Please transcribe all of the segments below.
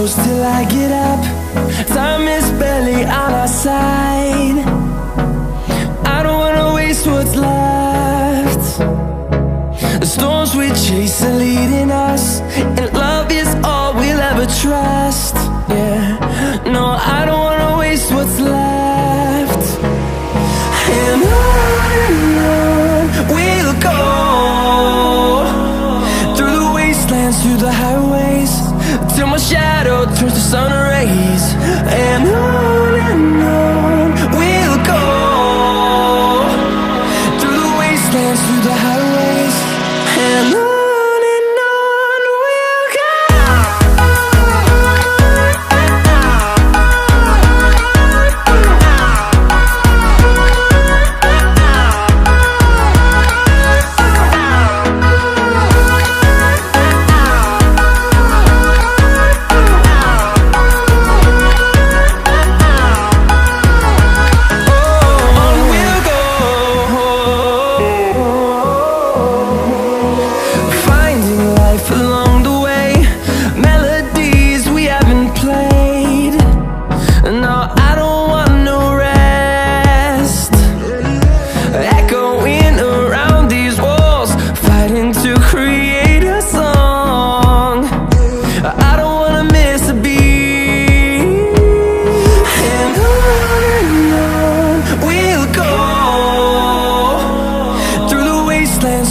close till I get up. Time is barely on our side. I don't wanna waste what's left. The storms we chase are leading us, and love is all we'll ever trust. Yeah, no, I don't wanna waste what's left. And on we'll go, through the wastelands, through the highways, till my shadow turns to sun rays. And on we'll go, through the wastelands, through the highways, and on.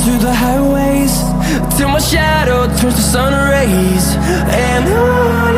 Through the highways, till my shadow turns to sun rays. And on